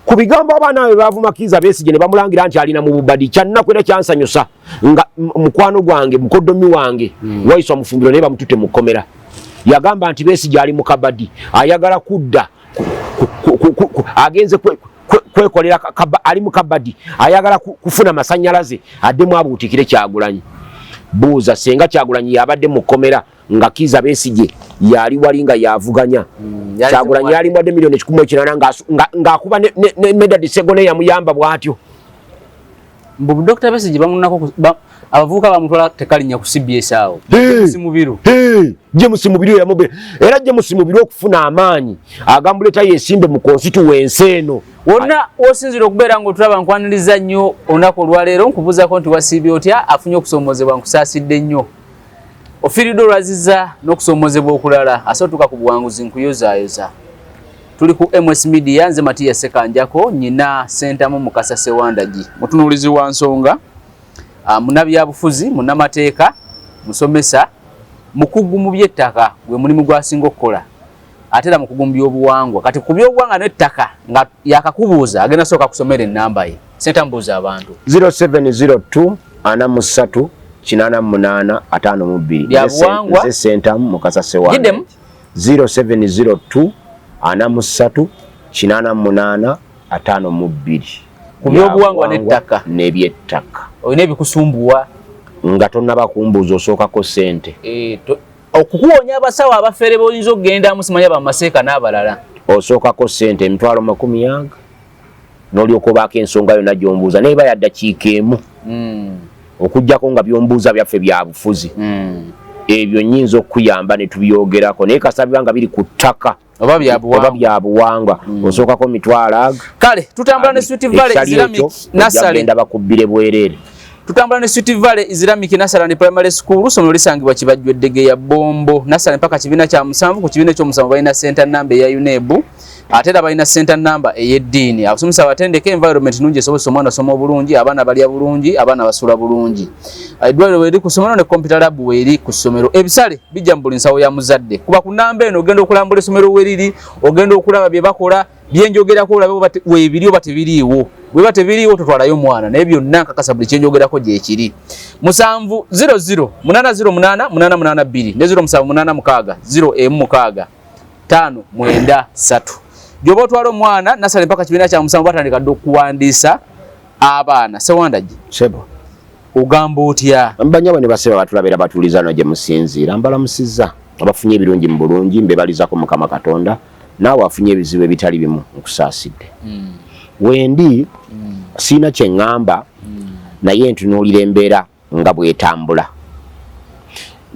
ku bigambo abaana be bavuma Kizza Besigye ne bamulangira nti alina mu bubadi kyannaku era kyansanyusa nga mukwano gwange mukoddomi wange Waiswa Mufumbiro ne bamututte mu kkomera yagamba nti Besigye ali mu kabadi ayagala kudda agenze kwekolera ali mu kabadi ayagala kufuna masanyalaze addemu abuutikire Kyagulanyi buuza senga Kyagulanyi yabadde mu kkomera nga Kizza Besigye yali walinga yavuganya Kyagulanyi yali mwadde milioni 1.8 ng'akuba ne Medad Ssegone yamuyamba bw'atyo mbu Dr. Besigye bamunako abavubuka bamutwala tekalinya ku CBS awo Mubiru James Mubiru yamubira era James Mubiru okufuna amaanyi agambuleta yesimbe mu constituency eno wonna osinzira okubeera ng'otulaba nkwaniriza nnyo olunaku olwaleero nkubuuzako nti wasiibye otya afunye okusoomozebwa nkusaasidde nnyo ofiiridde olwaziza n'okusoomozebwa okulala asootuka ku buwanguzi nkuyozaayoza tuli ku MS Media nze Matiya Sekanjako nyina Sentamu Mukasa Sewandagi mutunuulizi wa nsonga munabyabufuzi munnamateeka musomesa mukugu mu by'ettaka gwe mulimu gwasinga okukola ate era mukugu mu by'obuwangwa kati ku by'obuwangwa n'ettaka nga yakakubuuza agenda sooka kusomera ennamba ye Sentamu buuza abantu 0702 43 88 52 nze Sentamu Mukasa Sewandagi 0702 43 88 52 ku by'obuwangwa n'ettaka n'ebyettaka olina ebikusumbuwa nga tonnaba kumbuuza osookako ssente okukuwonya abasawo abafere boyinza okugenda musimanya bamaseeka n'abalala osookako ssente emitwalo 100 n'olyoka obaako ensonga yonna gy'ombuuza naye bayadda kiikeemu okujjako nga by'ombuuza byaffe bya bufuzi ebyo nnyinza okuyamba ne tubyogerako naye kasabibwa nga biri ku ttaka oba byabuwangwa osookako mitwalo kale tutambula ne Sweet Valley Islamic Nursery bakubbire bwereere tutambula ne Sweet Valley Islamic Nursery Primary School somero lisangibwa Kibajjwe Ddege ya Bombo Nursery mpaka kibiina kya 7 ku kibiina ky'omusanvu balina center number ya UNEB ate era balina center number ey'eddiini abasomesa batendeke environment nungi esobozesa omwana asoma obulungi abaana balya bulungi abaana basula bulungi eddwaliro weeri ku ssomero ne computer lab weeri ku ssomero ebisale bijja mu buli nsawo ya muzadde kuba ku namba eno ogenda okulambula essomero weeriri ogenda okulaba bye bakola byenjogerako olabe weebiri oba tebiriiwo bwe ba tebiriiwo totwalayo omwana naye byonna nkakasa buli kyenjogerako gyekiri 700 808 882 ne 0786 016 593 Jobo twalo mwana nasale mpaka kibiina kya 7 batandika okuwandiisa abaana Sewandagi sebo ugamba otya mbanyaba ne baseba batulabira batulizana gye musinziira mbalamusizza abafunye ebirungi mu bulungi mbebalizako Mukama Katonda naawe afunye ebizibu ebitali bimu nkusaasidde wendi siina kye ŋŋamba naye ntunuulira embeera nga bwetambula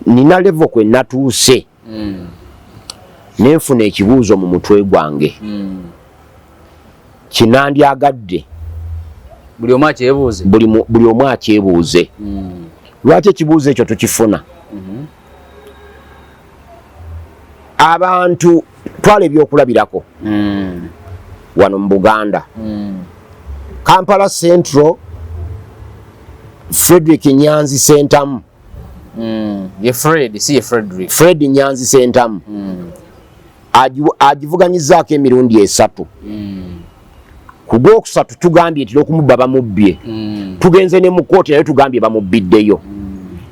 nina levo kwe natuuse nenfuna ekibuuzo mu mutwe gwange kinandyagadde buli omu akyebuuze buli omu akyebuuze lwaki ekibuuzo ekyo tukifuna abantu twala ebyokulabirako wano mu Buganda Kampala Central Frederick Nyanzi Sentamu ye Fred si ye Frederick Fred Nyanzi Sentamu agivuganyizaako emirundi 3 ku gwokusatu tugambye nti okumubba bamubbye tugenze ne mu kkooti naye tugambye bamubbiddeyo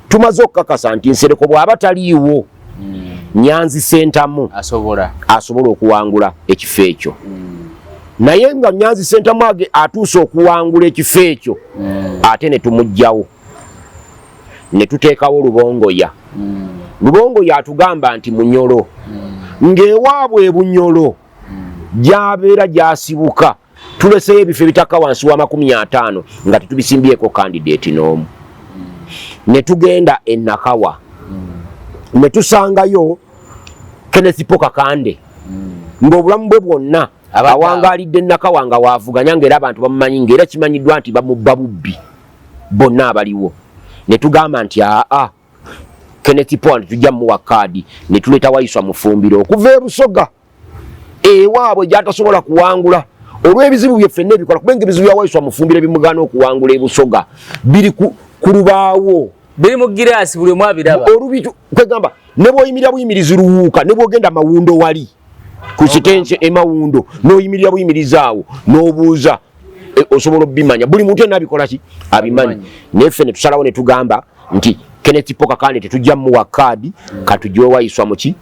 tumaze okukakasa nti Nsereko bw'aba taliiwo Nyanzi Sentamu asobola okuwangula ekifo ekyo naye nga Nyanzi Sentamu atuuse okuwangula ekifo ekyo ate ne tumugjawo ne tuteekawo Lubongoya Lubongoya atugamba nti Munyolo ng'ewaabwe Bunyolo gy'abeera gy'asibuka tuleseyo ebifo ebitaka wansi wa 50 nga tetubisimbyeko candidate n'omu ne tugenda e Nakawa ne tusangayo Kenneth Poka Kande ng'obulamu bwe bwonna awangaalidde Nakawa nga waavuganya ng'era abantu bamumanyi ng'era kimanyiddwa nti bamubba bubbi bonna abaliwo ne tugamba nti Kenneth Poka tujja muwa kaadi ne tuleeta Waiswa Mufumbiro okuva e Busoga ewaabwe gy'atasobola kuwangula olw'ebizibu bye ffenna ebikola kubenga ebizibu bya Waiswa Mufumbiro bimugaana okuwangula e Busoga biri ku lubaawo biri mu giraasi buli omu abiraba olubitu kwegamba ne bw'oyimirira buyimirizi luwuuka ne bw'ogenda Mawundo wali ku sitense emawundo n'oyimirira buyimirizaawo n'obuuza osobola obimanya buli muntu yenna abikola ki abimanyi neffe ne tusalawo ne tugamba nti Kenneth Poka kandi tetujja muwa kaadi katujje wayiswa muki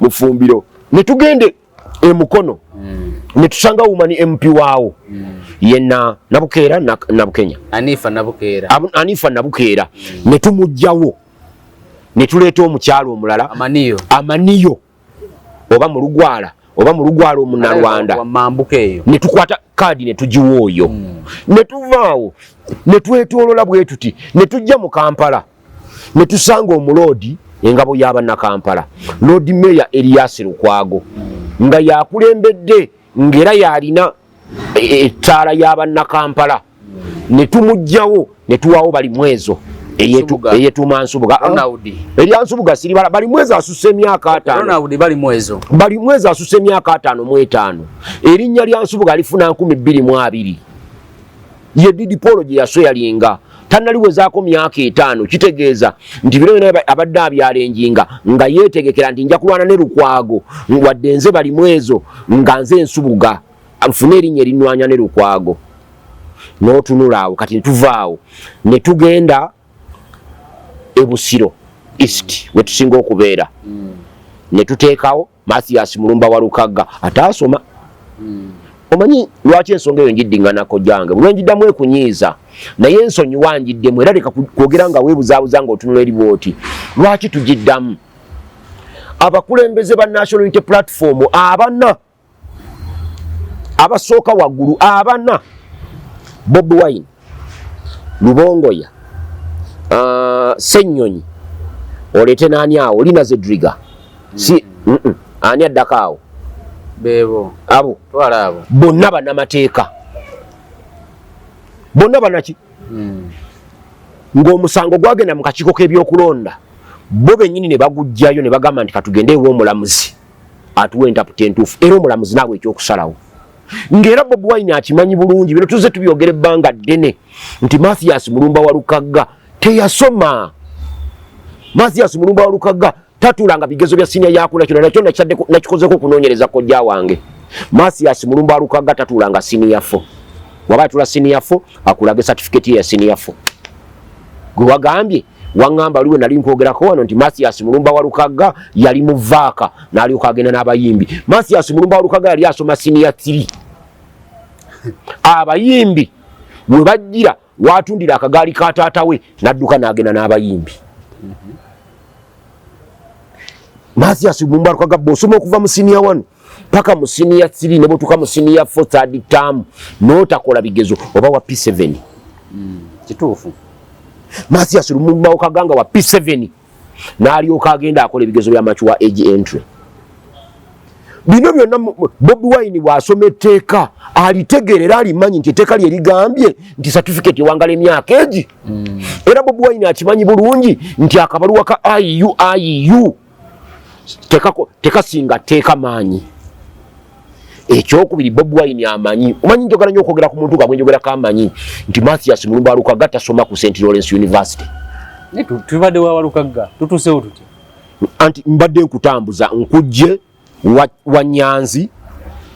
mufumbiro ne tugende emukono ne tusanga umani MP waawo yenna Nabukeera Nabukenya Anifa Nabukeera ne tumujjawo ne tuleeta omukyalo omulala amaniyo oba mu Lugwala omunalwanda ne tukwata kaadi ne tugiwa oyo ne tuvaawo ne twetoolola bwe tuti ne tujja mu Kampala ne tusanga omuloodi engabo y'Abannakampala Lord Mayor Elias Lukwago nga yakulembedde ngera yalina ettaala y'Abannakampala ne tumujjawo ne tuwaawo bali mwezo eyetuma Nsubuga Nsubuga siribala bali mwezi asusse emyaka 5 bali mwezi asusse emyaka 5 erinnya lya Nsubuga alifuna 2022 ye Didi Polo gye yasoyalinga tannaliwezaako myaka 5 kitegeeza nti bino abadde abyalenjinga nga yeetegekera nti nja kulwana ne Lukwago wadde nze bali mwezo nga nze Nsubuga nfune erinnya erinwanya ne Lukwago n'otunulaawo kati ne tuvaawo ne tugenda Ebusiro East wetusinga okubeera ne tuteekawo Mathias Mulumba wa Lukagga ataasoma omanyi lwaki ensonga eyo njiddinganako jange lwenjiddamu ekunyiiza naye ensonyi wanjiddemu era leka kwogera nga weebuzaabuza nga otunula eribooti lwaki tugiddamu abakulembeze ba National Unity Platform abana abasooka waggulu abana Bobi Wine Lubongoya Ssenyonyi olete nani awo Lina Zedriga si ani addakaawo bebo abo twala abo bonna bannamateeka bonna banaki ng'omusango gwagenda mu kakiiko k'ebyokulonda bo bennyini ne bagujjayo ne bagamba nti katugende ew'omulamuzi atuwa entaputa entuufu era omulamuzi naawe ekyokusalawo ng'era Bobi Wine akimanyi bulungi bino tuzze tubyogera ebbanga ddene nti Mathias Mulumba wa Lukagga teyasoma Mathias Mulumba wa Lukagga tatulanga bigezo bya senior yakula kino nakyo nakikozeko okunoonyereza kojja wange Mathias Mulumba wa Lukagga tatulanga senior 4 waba tula senior 4 akulage certificate ya senior 4 gwe wagambye wangamba liwe nali nkwogerako wano nti Mathias Mulumba wa Lukagga yali mu vaaka n'alyoka agenda n'abayimbi Mathias Mulumba wa Lukagga yali asoma senior 3 abayimbi bwe bajjira watundira akagaali ka taata we n'adduka n'agenda n'abayimbi Mathias Mulumba wa Lukagga bw'osoma okuva mu senior 1 paka mu senior 3 ne bw'otuuka mu senior 4 third term n'otakola bigezo oba wa P7 kituufu Mathias Mulumba wa Lukagga wa P7 n'alyoka agenda akola ebigezo by'amachuwa age entry bino byonna Bobi Wine bw'asoma etteeka alitegeerera alimanyi nti etteeka lye ligambye nti certificate ewangala emyaka egi era Bobi Wine akimanyi bulungi nti akabaluwa ka IU tekasinga tteeka maanyi ekyokubiri Bobi Wine amanyi omanyi njogera nnyo okwogera ku muntu nga bwe njogerako amanyi nti Mathias Mulumba wa Lukagga tasoma ku St. Lawrence University tubadde wa Lukagga tutuusewo tuti anti mbadde nkutambuza nkujje wa Nyanzi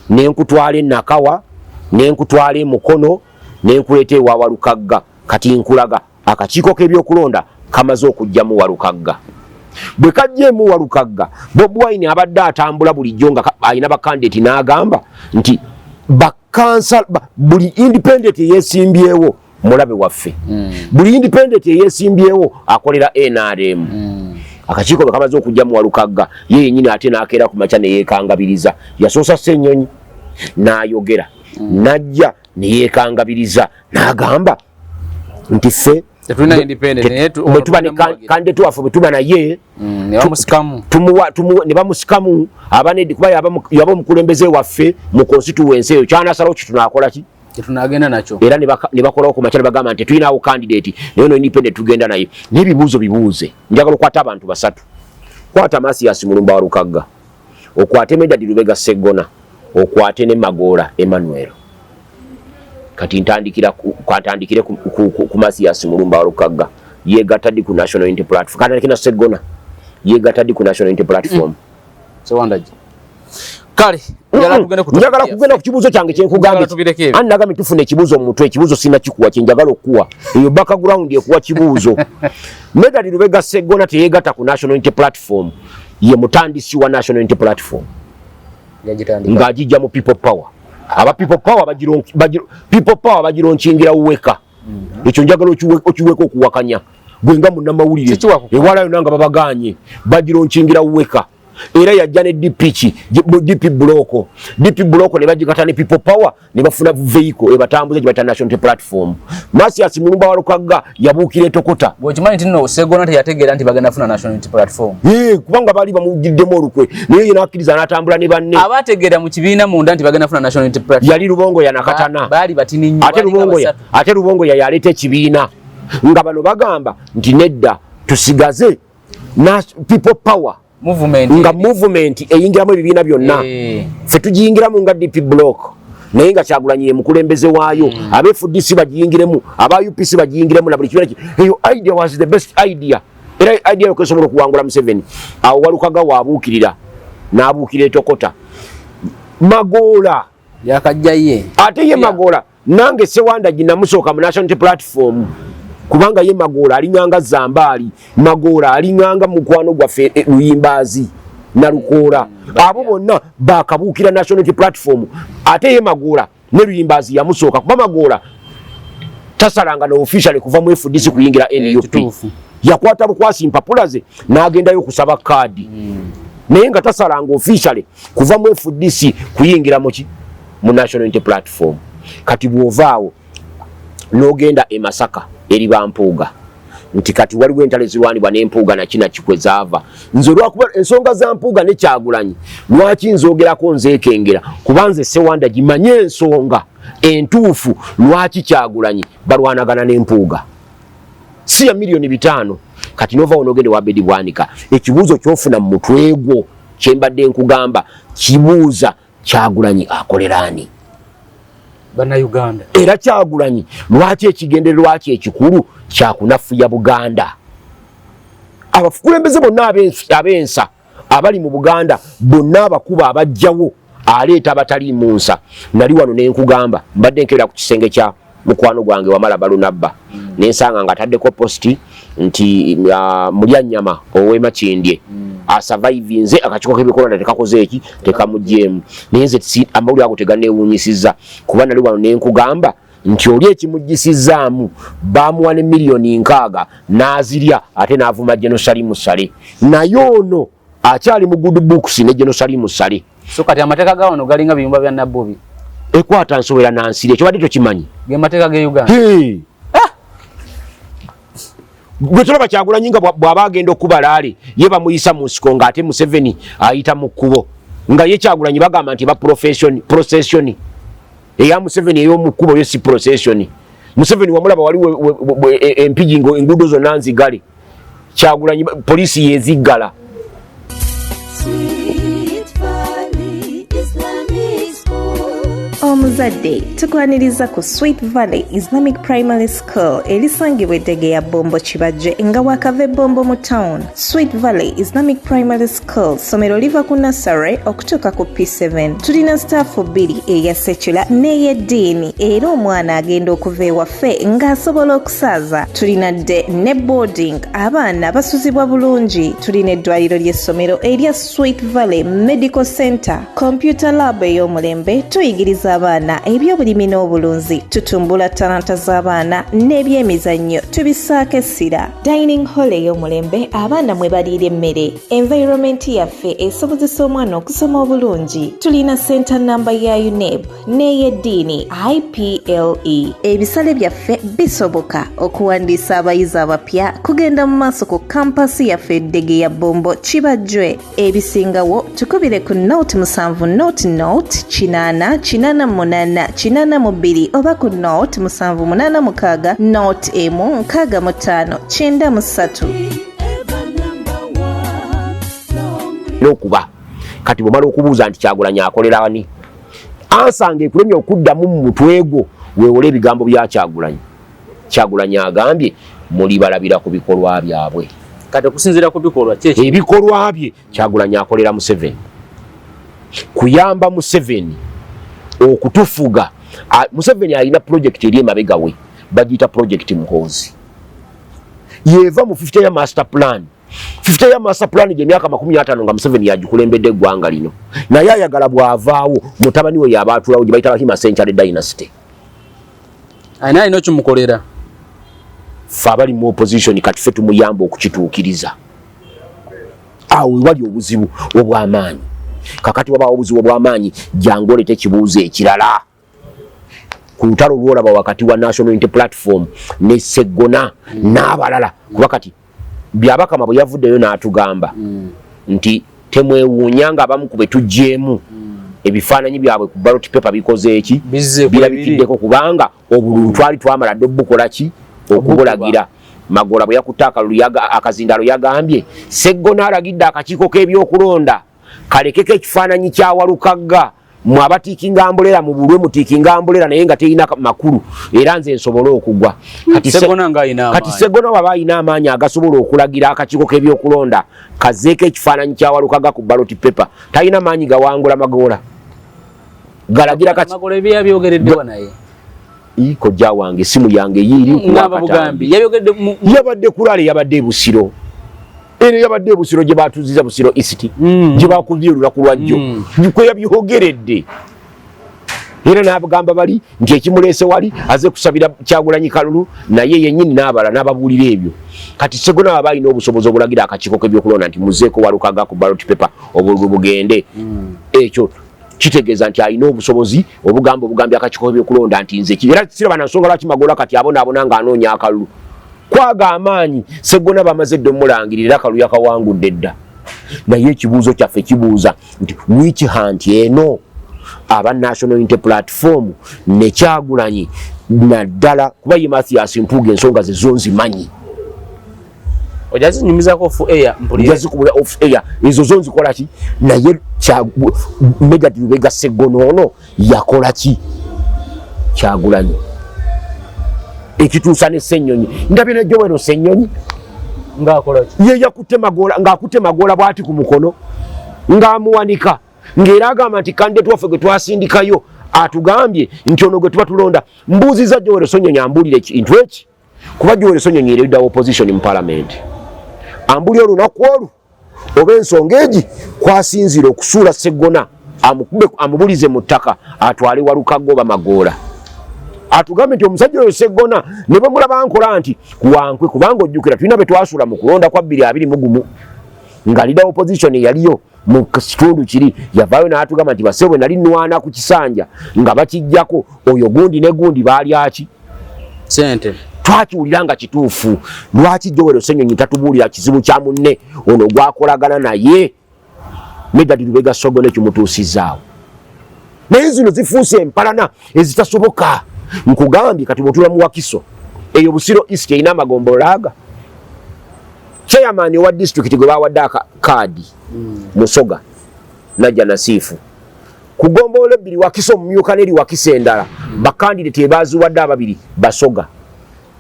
nenkutwala Nakawa nenkutwala Mukono nenkuleeta ewa Lukagga kati nkulaga akakiiko k'ebyokulonda kamaze okujjamu wa Lukagga bwe kajjemu wa Lukagga Bobi Wine abadde atambula bulijjo nga alina bakandidate n'agamba nti buli independent yeesimbyewo mulabe waffe buli independent yeesimbyewo akolera NRM akakiiko kamaze okujjamu wa Lukagga ye yennyini ate n'akeera ku makya ne yeekangabiriza yasoosa Ssenyonyi n'ayogera n'ajja ne yeekangabiriza n'agamba nti ffe tetulina independent kandidate waffe bwe tuba naye ne bamusikamu abanedi kuba yaba omukulembeze waffe mu constituency eyo kyanasalawo kitunaakola ki tunagenda nakyo era ne bakolawo ku makya ne bagamba nti tulinawo candidate naye no independent tugenda naye n'ebibuuzo bibuuze njagala okwata abantu basatu kwata Mathias Mulumba wa Lukagga okwate Medad Lubega Sseggona okwate ne Magoola Emmanuel kati ntandikire ku Mathias Mulumba wa Lukagga yeegatta ddi ku National Unity Platform kandi alekina Sseggona yeegatta ddi ku National Unity Platform so wandaji kale njagala kugenda ku kibuuzo kyange kyenkugambye annagambe tufuna ekibuuzo mu mutwe ekibuuzo sina kikuwa kyenjagala okuwa eyo background ekuwa kibuuzo Medali Lubega Sseggona teyeegatta ku National Unity Platform ye mutandisi wa National Unity Platform ng'agijja mu People Power aba People Power bagironkingira uweka ekyo njagala okiweka okuwakanya gwe nga munnamawulire ewalayo nanga babaganye bagironkingira uweka era yajja ne DP Block ne bagikata ne People Power ne bafuna vehicle ebatambuza gye National Unity Platform Masias Mulumba Walukaga yabuukira etokota bw'okimanyi nti nno Sseggona teyategeera nti bagenda funa National Unity Platform kubanga baali bamugiddemu olukwe naye yena akkiriza n'atambula ne banne abategeera mu kibiina munda nti bagenda funa National Unity Platform yali Lubongo yanakatana baali batini nnyo ate Lubongo yaleeta ekibiina nga bano bagamba nti nedda tusigaze People Power movement eyingiramu ebibiina byonna ffe tugiyingiramu nga DP Block naye nga Kyagulanyi ye mukulembeze waayo abeFDC bagiyingiremu aba UPC bagiyingiremu na buli kibiina eyo idea was the best idea era idea yokesobola okuwangula Museveni awo Walukaga waabuukirira n'abuukira etokota Magoola yakajjaye ate ye Magoola nange Sewanda ginamusooka mu National Unity Platform kubanga ye Magoola alinganga Zambaali Magoola alinganga mukwano gwaffe Luyimbazi na Lukoola abo bonna bakabuukira National Unity Platform ate ye Magoola ne Luyimbazi yamusooka kuba Magoola tasalanga no officially kuva mu FDC kuyingira NUP yakwata bukwasi mpapula ze n'agendayo kusaba kaadi naye nga tasalanga officially kuva mu FDC kuyingira mu National Unity Platform kati bw'ovaawo n'ogenda e Masaka eri bampuuga nti kati waliwo entalo ezirwanibwa n'empuuga nakina kikwe zaava nze olwakuba ensonga za mpuuga ne Kyagulanyi lwaki nzoogerako nzeekengera kuba nze Sewanda gimanye ensonga entuufu lwaki Kyagulanyi balwanagana n'empuuga si ya $5,000,000 kati nova onogende wa Bedi Bwanika ekibuuzo kyofuna mu mutwe gwo kyembadde nkugamba kibuuza Kyagulanyi akolerani bana Uganda era Kyagulanyi lwaki ekigendererwa kye ekikulu kyakunafuya Buganda abakulembeze bonna abensa abali mu Buganda bonna abakuba abajjawo aleeta abatali mu nsa nali wano nenkugamba mbadde nkebera ku kisenge kya mukwano gwange Wamala Balunabba nensanga nga ataddeko posti nti Mulyanyama ow'Emakindye asurvivinze akachiko k'ebikolwa tekakoze eki tekamuggyemu naye nze amawulire ago teganneewuunyisizza kuba nali wano nenkugamba nti oli ekimuggisizaamu baamuwa ne $6,000,000 n'azirya ate n'avuma Jenosalimu Sale naye ono akyali mu good books ne Jenosalimu Sale so kati amateeka ga wano galinga biyumba bya Nabbobi ekwata nsowera nansiri ekyo badde tokimanyi ge mateeka ge Uganda gwe tulaba Kyagulanyi nga bw'aba agenda okubalaale ye bamuyisa mu nsiko ng'ate Museveni ayita mu kkubo nga ye Kyagulanyi bagamba nti ba procession eya Museveni ey'omu kkubo yo si procession Museveni wamulaba waliwo empigi enguudo zonna nzigale Kyagulanyi poliisi yeziggala Omuzadde tukwaniriza ku Sweet Valley Islamic Primary School erisangibwa Eddegeya Bombo Kibajje nga wakava Bombo mu town. Sweet Valley Islamic Primary School somero liva ku nursery okutuuka ku P7. Tulina staff 2 eya secular n'ey'eddiini era omwana agenda okuva ewaffe ng'asobola okusaaza. Tulina dde ne boarding abaana basuzibwa bulungi. Tulina eddwaliro ly'essomero erya Sweet Valley Medical Center, computer lab ey'omulembe, tuyigiriza abaana ebyobulimi n'obulunzi, tutumbula talanta z'abaana n'ebyemizannyo tubisaako essira. Dining hall ey'omulembe abaana mwe baliira emmere. Environment yaffe esobozesa omwana okusoma obulungi. Tulina center number ya UNEB n'ey'eddiini IPLE. Ebisale byaffe bisoboka okuwandiisa abayizi abapya kugenda mu maaso ku kampasi yaffe Eddegeya Bombo Kibajje. Ebisingawo tukubire ku note 7 note 8 8 oba ku note 786 note 165 93 n'okuba kati bw'omala okubuuza nti Kyagulanyi akolera wani ansanga ekulemye okuddamu mu mutwe gwo weewole ebigambo bya Kyagulanyi agambye muli balabira ku bikolwa byabwe kati okusinziira ku bikolwa ebikolwa bye Kyagulanyi akolera Museveni kuyamba Museveni okutufuga. Museveni alina project eri emabega we bagiyita project Muhoozi. Yeva mu 50 ya master plan. 50 ya master plan gye myaka 50 nga Museveni yagikulembedde eggwanga lino. Naye ayagala bw'avaawo mutabani we yabaatulawo gye bayita Bahima Century Dynasty. Ayina alina kimukolera. Ffe abali mu opposition kati ffe tumuyamba okukituukiriza. Awo wali obuzibu obw'amaanyi. Kakati wabaawo obuzibu obw'amaanyi jangu olete ekibuuzo ekirala. Ku lutalo lwolaba wakati wa National Unity Platform ne Sseggona n'abalala kuba kati Byabakama bwe yavuddeyo n'atugamba nti temwewuunya nga abamu ku be tuggyemu ebifaananyi byabwe ku ballot paper bikoze eki birabikiddeko kubanga obululu twali twamala dde obukola ki okubulagira. Magola bwe yakutte akazindalo yagambye Sseggona alagidde akakiiko k'ebyokulonda kalekeko ekifaananyi kya Walukagga mwabatiikinga ambulera mu bulwe mutiikinga ambulera naye nga teyina makulu era nze nsobola okugwa. Kati Sseggona waba ayina amaanyi agasobola okulagira akakiiko k'ebyokulonda kazeeko ekifaananyi kya Walukagga ku ballot paper talina maanyi gawangula Magola galagira kati Magola byabyogereddewa naye iko jja wange simu yange yiri ngaba Bugambi yabadde kulale yabadde Busiro ene yabadde Busiro gye batuziza Busiro East gye bakubyerula ku lwajjo kwe yabyogeredde era n'abagamba bali nti ekimulese wali aze kusabira Kyagulanyi Kalulu naye yennyini n'abala n'ababuulira ebyo. Kati Sseggona waba alina obusobozi obulagira akakiiko k'ebyokulonda nti muzeeko Walukagga ku ballot paper obululu bugende ekyo kitegeeza nti alina obusobozi obugambye akakiiko k'ebyokulonda nti nze era siraba na nsonga lwaki Magola kati abonaabona ng'anoonya akalulu kwaga amaanyi. Sseggona bamaze dde omulangirira Kalulu yakawangudde dda naye ekibuuzo kyaffe kibuuza nti wiki hanti eno aba National Unity Platform ne Kyagulanyi naddala kuba ye Mathias Mpuuga ensonga ze zo nzimanyi ojazinyumizako off air mpulira off air ezo zo nzikola ki naye Negative Lubega Sseggona ono yakola ki Kyagulanyi ekituusa ne Ssenyonyi ndabye ne Joel Ssenyonyi ng'akola ki ye yakutte Magola ng'akutte Magola bw'ati ku mukono ng'amuwanika ng'era agamba nti kandidate waffe gwe twasindikayo atugambye nti ono gwe tuba tulonda. Mbuuziza Joel Ssenyonyi ambuulire ekintu eki kuba Joel Ssenyonyi ye leader opposition mu parliament ambuulire olunaku olwo oba ensonga egi kwasinzira okusuula Sseggona amubulize mu ttaka atwale Walukagga oba Magola atugambe nti omusajja oyo Sseggona ne bamulaba nkola nti wankwe kubanga ojjukira tulina be twasuula mu kulonda kwa 2021 nga leader opposition yaliyo mu kitundu kiri yavaayo n'atugamba nti basebwe nali nwana ku kisanja nga bakijjako oyo gundi ne gundi baali aki sente twakiwulira nga kituufu. Lwaki Joel Ssenyonyi tatubuulira kizibu kya munne ono gwakolagana naye Negative Lubega Sseggona ekimutuusizaawo naye zino zifuuse empalana ezitasoboka. Nkugambye kati bw'otula mu Wakiso eyo Busiro East erina amagombolola chairman wa district gwe bawadde kaadi Musoga Najja Nasiifu ku gombolola ebbiri Wakiso omumyuka n'eri Wakiso endala bakandidate baaziwadde ababiri Basoga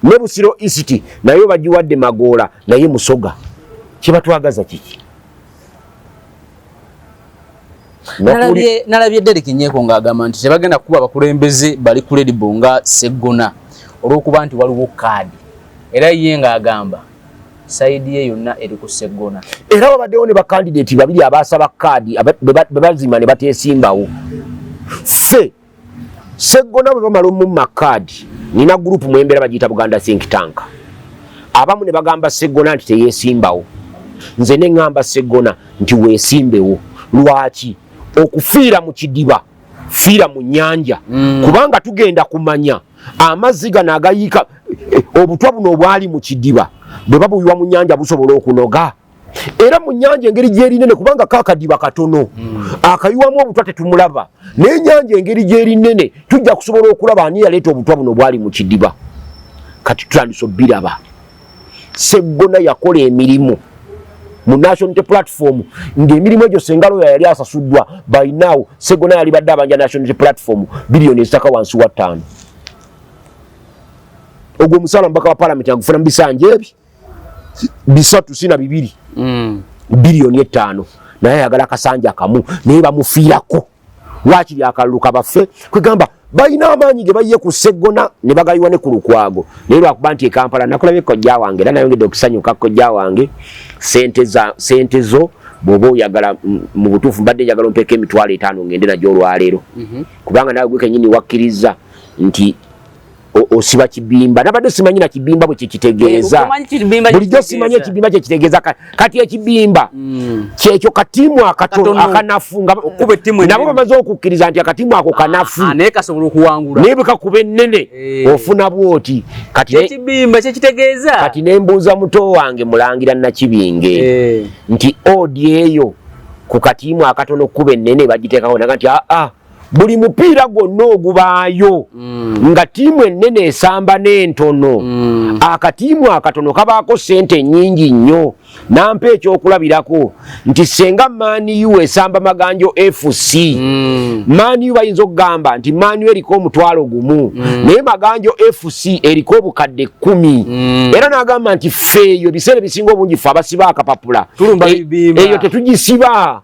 ne Busiro East nayo bagiwadde Magola naye Musoga kibatwagaza kiki. Nalabye Derek Nyeko ng'agamba nti tebagenda kuba abakulembeze bali ku Red-Bull nga Sseggona olw'okuba nti waliwo kaadi era ye ng'agamba sayidi ye yonna eri ku Sseggona era wabaddewo ne bakandidate babiri abaasaba kaadi bebazima ne bateesimbawo. Ffe Sseggona bwe bamala omumma kaadi nina gurupu mwembeera bagiyita Buganda Think Tank abamu ne bagamba Sseggona nti teyeesimbawo nze ne ŋŋamba Sseggona nti weesimbewo. Lwaki? Okufiira mu kidiba fiira mu nnyanja kubanga tugenda kumanya amazzi gano agayiika obutwa buno obwali mu kidiba bwe babuyiwa mu nnyanja busobola okunoga era mu nnyanja engeri gyerinene kubanga kakadiba katono akayiwamu obutwa tetumulaba naye ennyanja engeri gyerinene tujja kusobola okulaba ani yaleeta obutwa buno obwali mu kidiba. Kati tutandise obbiraba. Sseggona yakola emirimu mu National Unity Platform ng'emirimu egyo Sengalo yali asasuddwa by now Sseggona yali badde abanja National Unity Platform biliyoni ezitaka wansi wa 5. Ogwo omusaala mubaka wa parliament agufuna mu bisanja ebi 342 biliyoni 5 naye ayagala akasanja kamu naye bamufiirako waakiri akalulu kabaffe kwegamba balina amaanyi ge bayiye ku Sseggona ne bagayiwa ne ku Lukwago naye lwakuba nti e Kampala nakulabye kojja wange era nayongedde okusanyuka kojja wange sente zo bw'oba oyagala mu butuufu mbadde njagala ompeeko emitwalo 5 ngende najjo olwaleero kubanga nawe gwe kennyini wakkiriza nti osiba kibimba nabadde simanyi na kibimba bwe kikitegeeza bulijjo simanyi ekibimba kyekitegeeza kati ekibimba kyekyo katiimu akatono akanafu nabo bamaze okukkiriza nti akatiimu ako kanafu naye kasobola okuwangula naye bwe kakuba ennene ofuna bwoti ekibimba kyekitegeeza kati ne mbuuza muto wange Mulangira Nakibinge nti odi eyo ku katiimu akatono kuba ennene bagiteekako naga nti buli mupiira gwonna ogubaayo nga tiimu ennene esamba n'entono akatiimu akatono kabaako sente nnyingi nnyo nampa ekyokulabirako nti senga Man U esamba Maganjo FC Man U bayinza okugamba nti Man U eriko omutwalo gumu naye Maganjo FC eriko obukadde 10 era n'agamba nti feeyo biseera bisinga obungi ffe abasiba akapapula eyo tetugisiba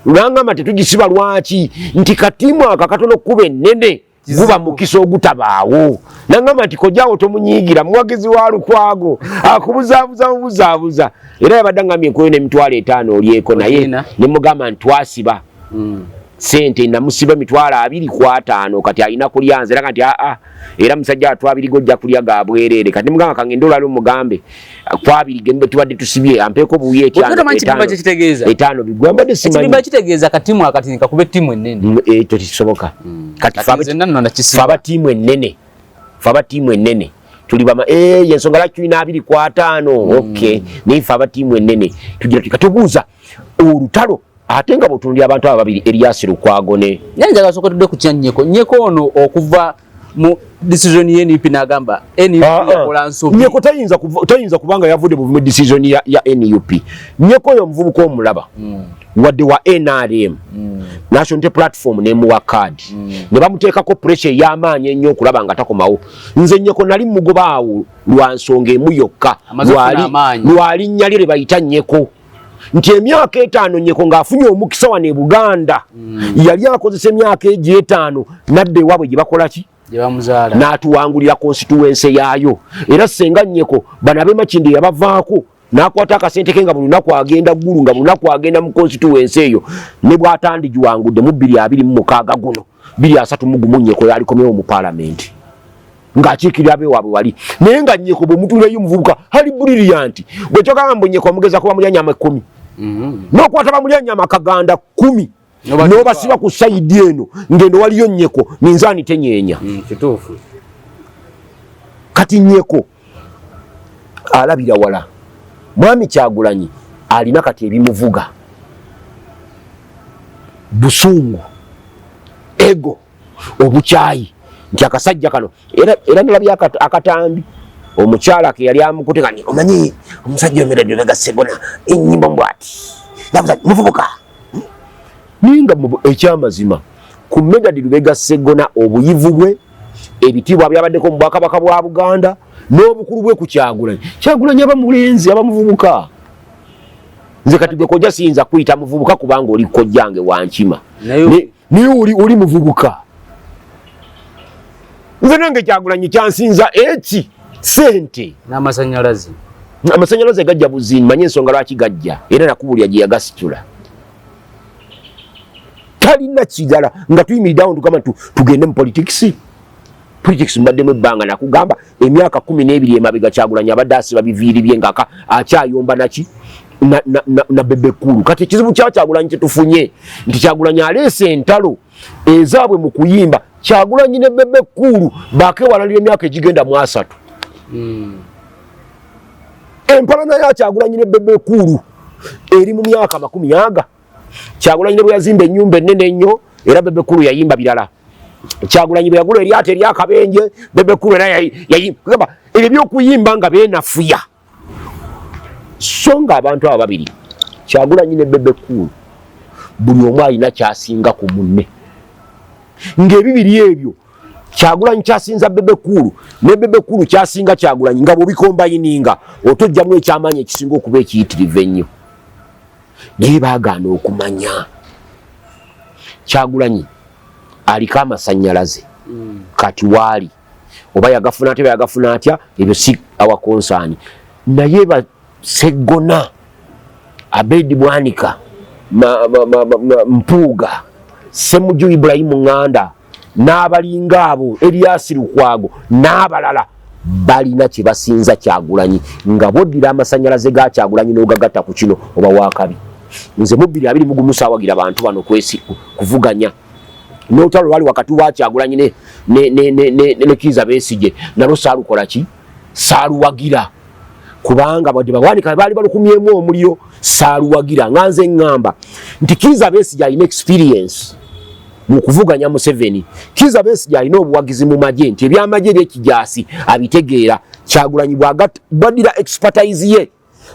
Lulangama tetugisiba lwaki nti katiimu akakatono kuba ennene guba mukisa ogutabaawo nangamba nti kojjaawo tomunyiigira muwagizi wa Lukwago akubuzaabuza era yabadde ngambye nkoyo n'emitwalo 5 olyeko naye ne mugamba nti twasiba sente namusiba emitwalo 2 ku 5 kati alina kulyanza era kati era musajja atwabiri gojja kulya gabwerere kati mugamba kangende olali mugambe kwabiri gembe tubadde tusibye ampeeko buye etano bigwamba de simanyi ekibimba kitegeeza katimu akati kakube timu ennene ekyo kisoboka kati faba timu ennene tuli bama yensonga laki 2 ku 5 okay nifa aba timu ennene tugira tukatubuuza olutalo ate nga botundi abantu ababiri Elias Lukwago ne njaga sokotudde ku Nyeko ono okuva mu decision ye NUP nagamba NUP yakola nsobi Nyeko tayinza kubanga yavudde mu decision ya NUP Nyeko yo mvubuko omulaba wadde wa NRM National Platform ne mu card ne bamuteekako pressure y'amaanyi ennyo okulaba nga takomawo nze Nyeko nali mugobaawo lwansonga emu yokka lwali nnyalire bayita Nyeko nti emyaka 5 Nyeko ng'afunye omukisa wane Buganda yali akozesa emyaka 5 nadde wabwe gye bakola ki Jebamuzaala n'atuwangulira constituency yaayo era senga Nyeko banabe Makindi yabavaako n'akwata akasente ke nga buli lunaku agenda ggulu nga buli lunaku agenda mu constituency eyo ne bw'atandigiwangudde mu 2026 guno 2031 Nyeko yalikomyewo mu parliament ng'akiikirira abe waabwe wali naye nga Nyeko bwe mutuuleyo muvubuka hali brilliant bwe kyogamba mbu Nyeko amugeza kuba mulyanyama 10 n'okwata bamulyanyama Kaganda 10 n'obasiba ku sayidi eno ngendo waliyo Nyeko minzaani tenyeenya kituufu kati Nyeko alabira wala Mwami Kyagulanyi alina kati ebimuvuga busungu ego obukyayi nti akasajja kano era nalabye akatambi omukyala ke yali amukutekani omanyi omusajja omeredi Lubega Sseggona ennyimbo mbwati nabuza muvubuka ninga ekyamazima ku Medadi Lubega Sseggona obuyivu bwe ebitiibwa byabaddeko mu Bwakabaka bwa Buganda n'obukulu bwe ku Kyagulanyi aba mulenzi aba muvubuka nze kati gwe kojja siyinza kuyita muvubuka kubanga oli kojjange wankima naye oli muvubuka nze nange Kyagulanyi kyansinza eki sente amasanyalaze gajja buzini manye ensonga lwaki gajja era nakubulya gye yagasitula talina kigala nga tuyimiriddeawo tugamba tugende mu politics mbaddemu ebbanga nakugamba emyaka 12 emabega Kyagulanyi abadde asiba biviiri bye nga akyayomba naki na Bebe Cool kati ekizibu kya Kyagulanyi kyetufunye nti Kyagulanyi aleese entalo ezaabwe mu kuyimba Kyagulanyi ne Bebe Cool bakewalalira emyaka egigenda mu 3 empalana ya Kyagulanyi ne Bebe Cool eri mu myaka 10 Kyagulanyi ne bwe yazimba ennyumba ennene ennyo era Bebe Cool yayimba birala Kyagulanyi bwe yagula eryato eryakabenje Bebe Cool era yayimba ebyo by'okuyimba nga beenafuya so nga abantu abo babiri Kyagulanyi ne Bebe Cool buli omu alina kyasinga ku munne ng'ebibiri ebyo Kyagulanyi kyasinza Bebe Cool ne Bebe Cool kyasinga Kyagulanyi nga bw'obikombayininga otojjamu ekyamaanyi ekisinga okuba ekiyitirivu ennyo naye baagaana okumanya Kyagulanyi aliko amasannyalaze kati waali oba yagafuna ate yagafuna atya ebyo si awa konsaani naye Seggona Abedi Bwanika Mpuuga Ssemujju Ibrahimu Nganda n'abalinga abo Elias Lukwago n'abalala balina kye basinza Kyagulanyi nga boddira amasannyalaze ga Kyagulanyi n'ogagatta ku kino oba waakabi nze mu 2021 saawagira abantu bano kuvuganya n'olutalo lwali wakati wa Kyagulanyi ne Kizza Besigye nalwo saalukola ki saaluwagira kubanga bade Bwanika baali balukumyemu omuliro saaluwagira nganze ngamba nti Kizza Besigye alina experience mu kuvuganya Museveni Kizza Besigye alina obuwagizi mu magye nti ebyamagye by'ekijaasi abitegeera Kyagulanyi bwadira expertise ye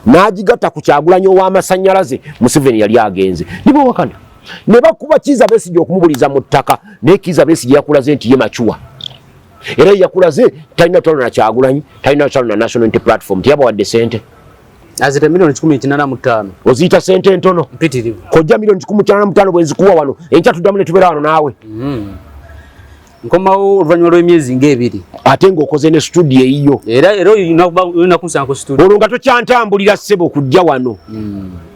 n'agigatta ku Kyagulanyi ow'amasannyalaze Museveni yali agenze nibo wakana ne bakuba Kizza Besigye okumubuliza mu ttaka naye Kizza Besigye yakulaze nti ye machuwa era yakulaze talina tolo na Kyagulanyi talina tolo na National Unity Platform tiyabawadde sente azite milioni 185 oziyita sente ntono mpitirivu kojja milioni 185 bwenzikuwa wano enkya tuddamu ne tubeera wano naawe nkomawo oluvannyuma lw'emyezi ng'ebiri ate ng'okoze ne studio eyiyo era olina kunsanga ku studio olwo nga tokyantambulira ssebo kujja wano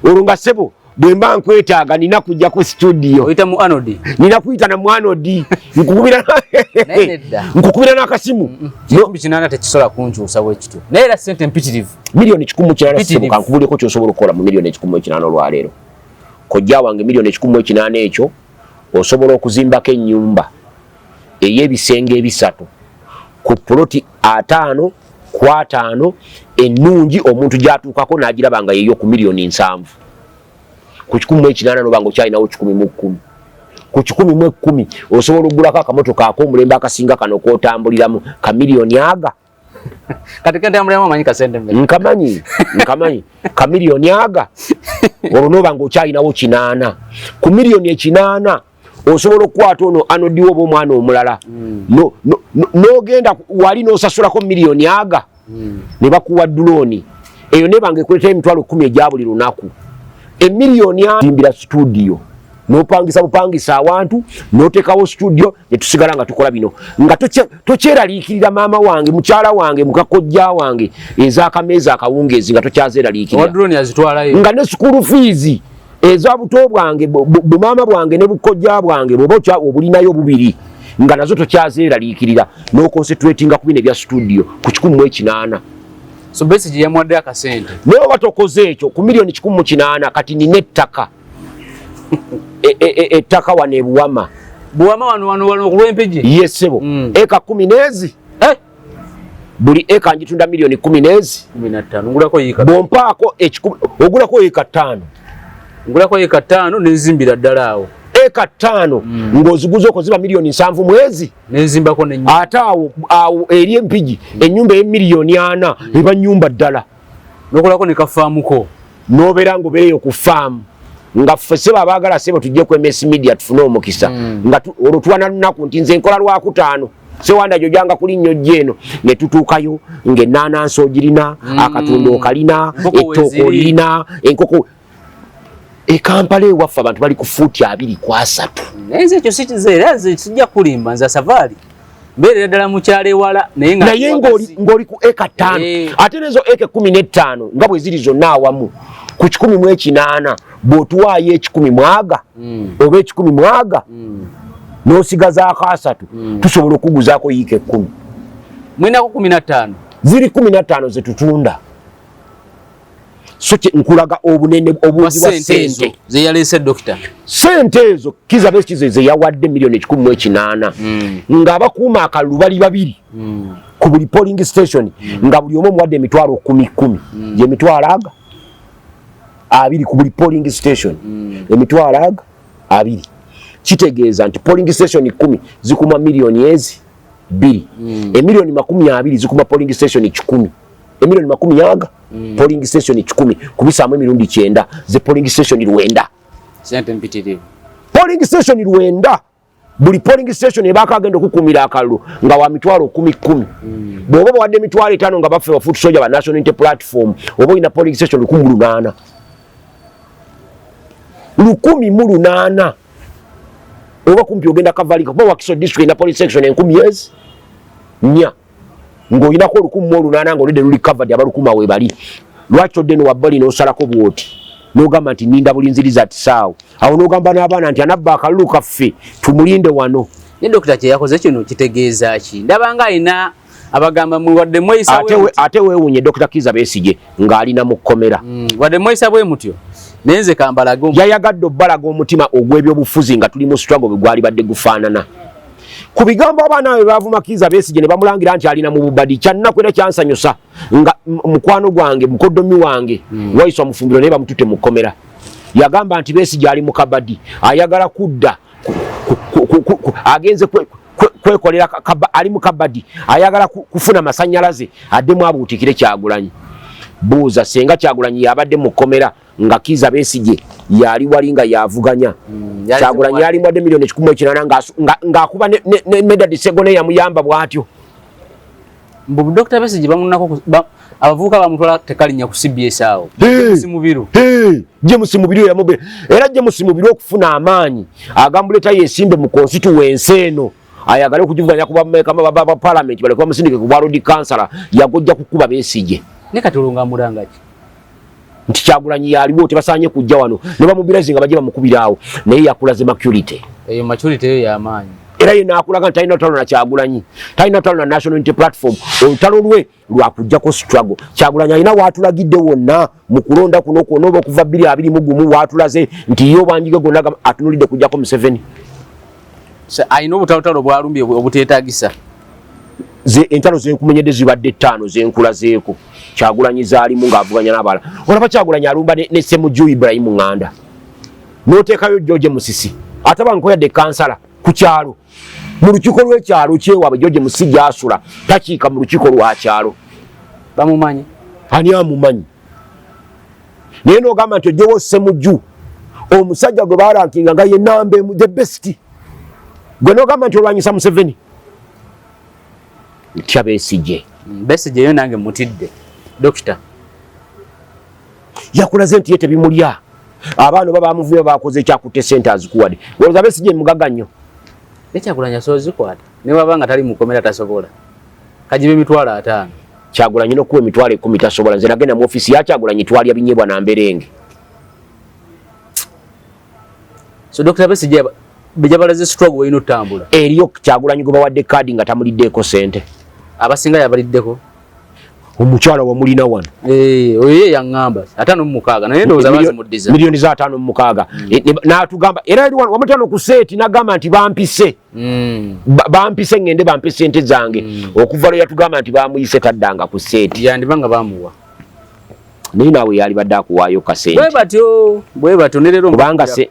olwo nga ssebo bwe mba nkwetaaga nina kujja ku studio oyita mu anodi nina kuyita na mwanodi nkukubira n'akasimu kinana tekisobola kunkyusa bwekityo naye era sente mpitirivu milioni 180 kankubuliko ky'osobola okukola mu milioni 180 olwaleero kojja wange milioni 180 ekyo osobola okuzimbako ennyumba ey'ebisenge ebisatu ku ploti 5 ku 5 ennungi omuntu gy'atuukako n'agiraba nga yeyo ku milioni 7 ku 180 nobanga okyalinawo 110 ku 110 osobola okugulako akamotoka ak'omulembe akasinga kano k'otambuliramu ka milioni aga kati kentambuliramu amanyi kasente nkamanyi ka milioni aga olwo nobanga okyalinawo 8 ku milioni 8 osobola okukwata ono anodiwo oba omwana omulala n'ogenda wali n'osasulako milioni aga ne bakuwa dulooni eyo nebanga ekuleta emitwalo 10 egya buli lunaku emilioni azimbira studio n'opangisa bupangisa awantu n'otekawo studio ne tusigala nga tukola bino nga tokyeraliikirira maama wange mukyala wange mukakojja wange ez'akameeza akawungeezi nga tokyazeraliikirira nga ne school fees eza buto bwange bumama bwange ne bukojja bwange bwoba obulinayo bubiri nga nazo tokyazeraliikirira n'oconcentratinga ku bino ebya studio ku 180 so Besigye yamwadde akasente naye batokoze ekyo ku milioni 180 kati nina ettaka ettaka wano ebuwama wano kulw'empigi yesebo eka 10 n'ezi buli eka njitunda milioni 10 n'ezi 15 bompaako ogulako eka 5 ngulako eka 5 nenzimbira ddala awo eka 5 ng'oziguza okoziba milioni 7 mwezi nenzimbako ate awo eri empigi ennyumba ey'emiliyoni 4 eba nyumba ddala nokolako ne kafaamuko n'obeera ng'obeeyo ku faamu nga ffe seba abaagala sebo tujje ku MS Media tufune omukisa nga olwo tuwana lunaku nti nze nkola lwakutaano sewanda jojanga kulinnyo jjeeno ne tutuukayo ng'ennaanansi ogirina akatunda okalina ettooka olirina enkoko Kampala ewaffe abantu bali ku fuuti 2.3 nze ekyo sikizeera nze sijja kulimba nze safari mbeerera ddala mukyala ewala naye ng'oli ku eka 5 ate nezo eka 15 nga bwe ziri zonna awamu ku 108 bw'otuwaayo 10 mwaga oba 10 mwaga n'osigazaako 3 tusobola okuguzaako yiika 10 mwinako 15 ziri 15 ze tutunda so nkulaga obunene obungi bwa sente ze yalese dokita sente ezo Kizza Besigye ze yawadde milioni 180 nga bakuuma akalulu bali babiri ku buli polling station nga buli omu muwadde emitwalo 10 gye mitwalo aga 2 ku buli polling station emitwalo aga 2 kitegeeza nti polling station 10 zikuma milioni ezi 2 emilioni 20 zikuma polling station 10 emilioni 10 aga polling station 10 kubisaamu emirundi 9 ze polling station 9 sente mpitirivu polling station 9 buli polling station ebakagenda okukumira akalulu nga wa mitwalo 10 bw'oba bawadde emitwalo 5 nga baffe bafuuti soja ba National Unity Platform oba olina polling station 108 108 oba kumpi ogenda kavalika kuba Wakiso district na police section 10 nya ng'oyinako 108 ng'olidde luli covered aba 10 we bali lwaki odde n'owabbali n'osalako bwoti n'ogamba nti ninda bulinziriza ati saawo awo n'ogamba n'abaana nti anabba akalulu kaffe tumulinde wano. Ne dokita kye yakoze kino kitegeeza ki? Ndabanga alina abagamba muwadde mweyisa ate weewunye Dr. Kizza Besigye ng'alina mu kkomera. Wadde mweyisa bwe mutyo nenze kambalaga yayagadde obbalaga omutima ogw'ebyobufuzi nga tuli mu struggle bwe gwali badde gufaanana. Ku bigambo abaana be baavuma Kizza Besigye ne bamulangira nti alina mu bubadi kyannaku era kyansanyusa nga mukwano gwange mukoddomi wange wayiswa mufumbiro naye bamutute mu kkomera. Yagamba nti Besigye ali mu kabadi ayagala kudda agenze kwekolera ali mu kabadi ayagala kufuna masannyalaze addemu abuutikire Kyagulanyi. Buuza senga Kyagulanyi yabadde mu kkomera nga Kizza Besigye yali wali nga yavuganya. Kyagulanyi yali mwadde milioni 18 ng'akuba ne Medad Ssegone yamuyamba bw'atyo. Mbu Dr. Besigye bamunako abavubuka bamutwala tekalinya ku CBS awo. James Mubiru yamube era James Mubiru okufuna amaanyi agambuleta yesimbe mu constituency eno ayagala okujuvuganya kuba mmeka baba parliament bale kwa musindike ku World Council yagojja kukuba Besigye. Ne katulunga mulangaki nti Kyagulanyi yaliwo tebasanye kujja wano ne bamubirazinga baje bamukubiraawo naye yakulaze maturity. Eyo maturity eyo y'amaanyi. Era yena akulaga nti talina lutalo na Kyagulanyi, talina lutalo na National Unity Platform, olutalo lwe lwakujjako struggle. Kyagulanyi alina waatulagidde wonna mu kulonda kuno kwonna okuva 2021 waatulaze nti yo banjige gonna atunulidde kujjako Museveni. Alina obutalutalo bwalumbye obuteetaagisa. Entalo zenkumenyedde zibadde 5 zenkulazeeko. Kyagulanyi zaalimu ng'avuganya n'abala. Olaba Kyagulanyi alumba ne Ssemujju Ibrahim Nganda. N'oteekayo George Musisi. Ate bankoyadde kansala ku kyalo. Mu lukiiko lw'ekyalo kyewaabwe George Musisi gy'asula takiika mu lukiiko lwa kyalo. Bamumanyi? Ani amumanyi? Naye n'ogamba nti ojjewo Ssemujju omusajja gwe baarankinga nga ye namba emu the best. Gwe n'ogamba nti olwanyisa Museveni. Kya Besigye. Besigye yo nange mutidde. Dokita. Yakulaze nti ye tebimulya. Abaana baba bamuvuye bakoze ekyakutte centers kuwade. Woloza Besigye mugaga nnyo. Ekyagulanyi asobozi kwata. Ne wabanga tali mukomera tasobola. Kajibe emitwalo 5. Kyagulanyi n'okuwa emitwalo 10 tasobola. Nze nagenda mu ofisi ya Kyagulanyi twalya binyebwa na mberenge. So Dr. Besigye bijabalaze struggle we inotambula. Eriyo Kyagulanyi gwe bawadde kadi nga tamuliddeko sente. Abasinga yabaliddeko. Omukyala wa mulina wano. Oye yangamba 5 naye ndoza bazi muddiza. Milioni za 5 n'atugamba era ali wano wamutano ku seti n'agamba nti bampise. Bampise ngende bampe sente zange. Okuva lwe yatugamba nti bamuyise taddanga ku seti. Yandibanga bamuwa. Naye naawe yali badde akuwaayo kasente. Bwe batyo ne leero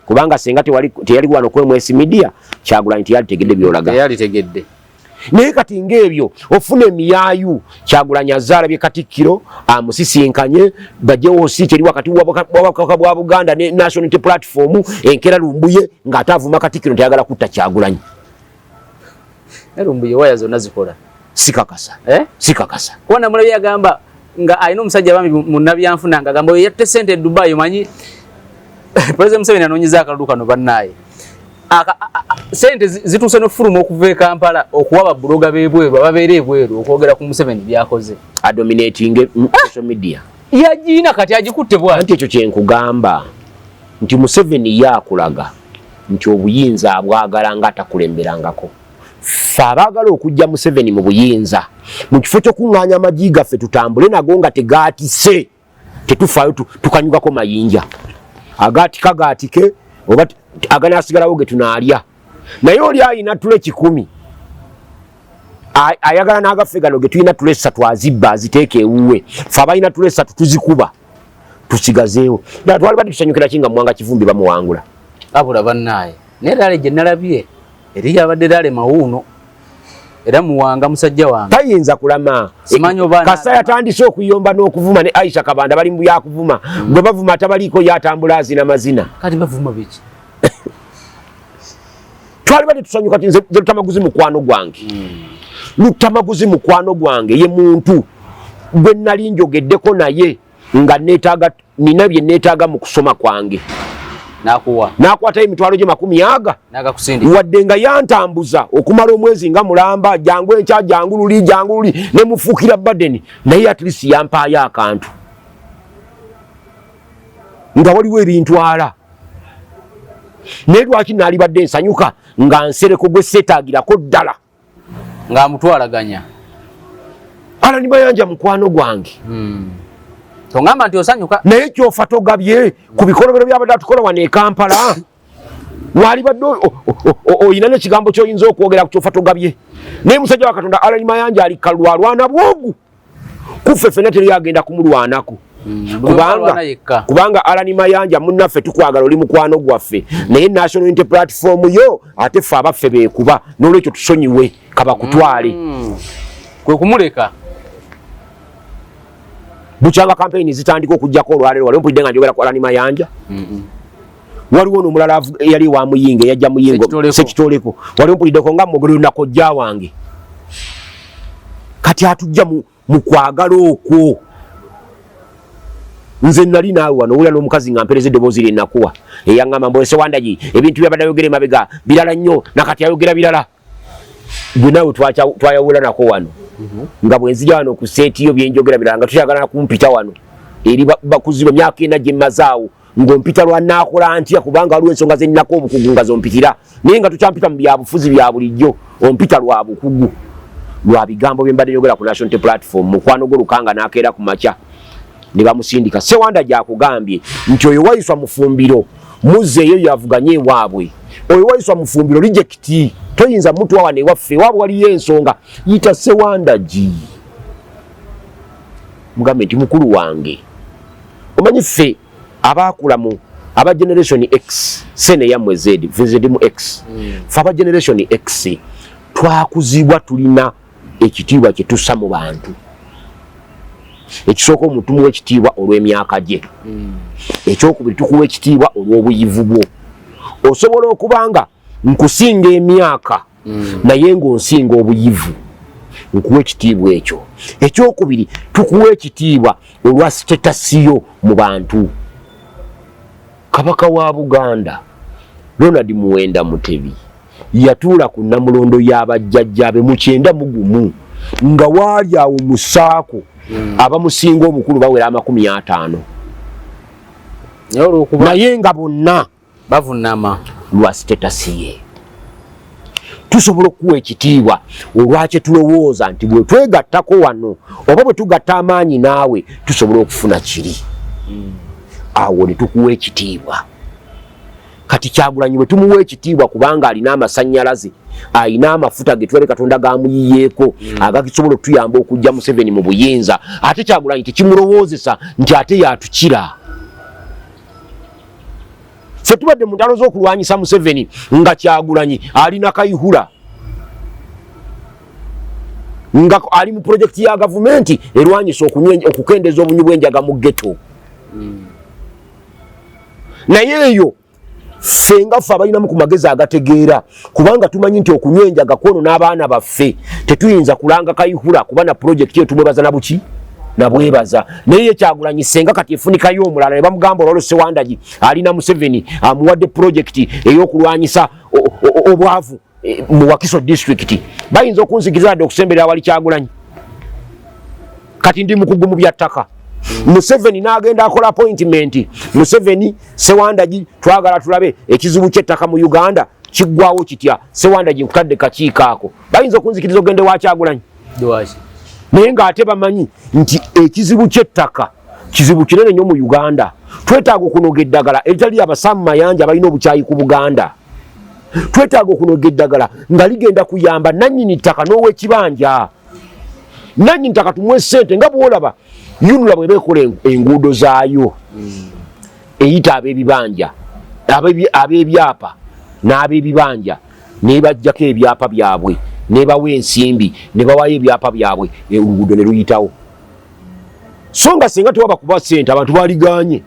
kubanga senga teyali wano ku MS Media Kyagulanyi teyali tegedde byolaga. Teyali tegedde. Naye kati ng'ebyo ofuna emiyaayu Kyagulanyi azaalabye Katikkiro amusisinkanye bajjewo siiti eri wakati w'obwakabaka bwa Buganda ne National Unity Platform enkera Lumbuye ng'ate avuma Katikkiro teyagala kutta Kyagulanyi. Lumbuye waya zonna zikola. Sikakasa. Sikakasa. Kuba mulabye yagamba nga alina omusajja bambi mu nabyanfuna ng'agamba yatte sente Dubai omanyi President Museveni anoonyeza akalulu kano bannaaye. Sente zituuse n'ofuluma okuva e Kampala okuwa babuloga b'ebweru ababeera ebweru okwogera ku Museveni byakoze. Adominating social media. Yagiina kati agikutte bw'ati. Anti ekyo kye nkugamba nti Museveni yaakulaga nti obuyinza abwagala ng'atakulemberangako. Ffe abaagala okujja Museveni mu buyinza mu kifo ky'okuŋŋaanya amagi gaffe tutambule nago nga tegaatise tetufaayo tukanyugako mayinja. Agaatika gaatike oba aganaasigalawo ge tunaalya. Naye oli ayina tule 10 ayagala n'agaffe gano ge tulina tule 3 azibba aziteeka ewuwe. Ffe abalina tule 3 tuzikuba tusigazeewo. Ddala twali badde tusanyukira ki nga Mwanga Kivumbi bamuwangula. Abula bannaaye naye ddala gye nalabye eri yabadde ddala mawuuno era Muwanga musajja wange tayinza kulama. Kasa yatandise okuyomba n'okuvuma ne Aisha Kabanda bali mu yakuvuma gwe bavuma tabaliiko yatambula azina mazina. Kati bavuma biki? Twali badde tusanyuka ti nze Lutamaguzi mukwano gwange. Lutamaguzi mukwano gwange ye muntu gwe nali njogeddeko naye nga nina bye neetaaga mu kusoma kwange. nakwata emitwalo gye 10 wadde nga yantambuza okumala omwezi nga mulamba jangu enkya jangu luli ne mufuukira badeni naye at least yampaayo akantu nga waliwo ebintwala naye lwaki naalibadde nsanyuka nga nsereko gwe seetaagirako ddala ng'amutwalaganya Alani Mayanja mukwano gwange tongamba nti osanyuka naye kyofa togabye ku bikolobero by'abadde atukola wano e Kampala walibadde oyina n'ekigambo ky'oyinza okwogera ku kyofa togabye naye musajja wa Katonda Alani Mayanja ali kalwalwana bwogu kuffe ffenna teri agenda kumulwanako kubanga Alani Mayanja munnaffe tukwagala oli mukwano gwaffe naye National Unity Platform yo ate ffe abaffe beekuba n'olwekyo tusonyiwe kabakutwale kwe kumuleka bukyanga campaign zitandika okujjako olwaleero waliwo mpulidde nga njogera ku Alani Mayanja waliwo n'omulala yali wa Muyinga yajja Muyingo Sekitoleko waliwo mpuliddeko nga mwogero nakojja wange kati atujja mu kwagala okwo nze nali naawe wano owulira n'omukazi nga mpereza eddoboozi lye nakuwa eyaŋŋamba mbwese Wandagi ebintu byabadde ayogera emabega birala nnyo nakati ayogera birala gwe naawe twayawula nako wano nga bwe nzija wano ku seetiyo byenjogera birala nga tukyagala kumpita wano eri bakuziba emyaka ena gye mmazaawo ng'ompita lwannaakola ntya kubanga waliwo ensonga ze nnako obukugu nga zompitira naye nga tukyampita mu byabufuzi bya bulijjo ompita lwa bukugu lwa bigambo bye mbadde njogera ku National Unity Platform mukwano gwo Lukanga n'akeera ku makya ne bamusindika Sewanda gyakugambye nti oyo wayiswa mufumbiro muzzeeyo yavuganye ewaabwe oyo wayiswa mufumbiro rejecti toyinza muntu wawane ewaffe waabwe waliyo ensonga yita Sewanda gi mugambe nti mukulu wange omanyi ffe abaakula mu aba generation X sene yammwe Z mu X ffe aba generation X twakuzibwa tulina ekitiibwa kye tussa mu bantu ekisooka omuntu muwa ekitiibwa olw'emyaka gye ekyokubiri tukuwa ekitiibwa olw'obuyivu bwo osobola okubanga nkusinga emyaka naye ng'onsinga obuyivu nkuwa ekitiibwa ekyo ekyokubiri tukuwa ekitiibwa olwa sitetasiyo mu bantu Kabaka wa Buganda Ronald Muwenda Mutebi yatuula ku Namulondo y'abajjajjabe mu 9 nga waali awo musaako abamusinga obukulu bawera 50 naye nga bonna bavunama lwa sitetasi ye tusobola okuwa ekitiibwa olwakye tulowooza nti bwe twegattako wano oba bwe tugatta amaanyi naawe tusobola okufuna kiri awo ne tukuwa ekitiibwa kati Kyagulanyi bwe tumuwa ekitiibwa kubanga alina amasannyalaze alina amafuta ge twere Katonda gamuyiyeeko agakisobola okutuyamba okujja Museveni mu buyinza ate Kyagulanyi tekimulowoozesa nti ate yatukira ffe tubadde mu ntalo z'okulwanyisa Museveni nga Kyagulanyi alina Kayihura nga ali mu projekiti ya gavumenti erwanyisa okukendeeza obunywi bw'enjaga mu ghetto naye eyo ffe nga ffe abalinamu ku magezi agategeera kubanga tumanyi nti okunywa enjaga kwono n'abaana baffe tetuyinza kulanga Kayihura kuba na projekiti eyo tumwebaza na buki nabwebaza naye Kyagulanyi senga kati efunikayo omulala ne bamugamba olwalo Sewandagi alina Museveni amuwadde projekiti ey'okulwanyisa obwavu mu Wakiso district bayinza okunzikiriza ddala okusemberera wali Kyagulanyi kati ndi mukugu mu byattaka Museveni n'agenda akola appointment Museveni Sewandagi twagala tulabe ekizibu ky'ettaka mu Uganda kiggwawo kitya Sewandagi nkutadde kakiiko ako bayinza okunzikiriza ogende wa Kyagulanyi naye ng'ate bamanyi nti ekizibu ky'ettaka kizibu kinene nnyo mu Uganda twetaaga okunoga eddagala eritali abasaamu mayanja balina obukyayi ku Buganda twetaaga okunoga eddagala nga ligenda kuyamba nannyini ttaka n'ow'ekibanja nannyini ttaka tumuwe ssente nga bw'olaba Yunula bwe beekola enguudo zaayo eyita ab'ebibanja ab'ebyapa n'ab'ebibanja ne bajjako ebyapa byabwe ne bawa ensimbi ne bawayo ebyapa byabwe oluguudo ne luyitawo so nga singa tewaba kuba ssente abantu baliganye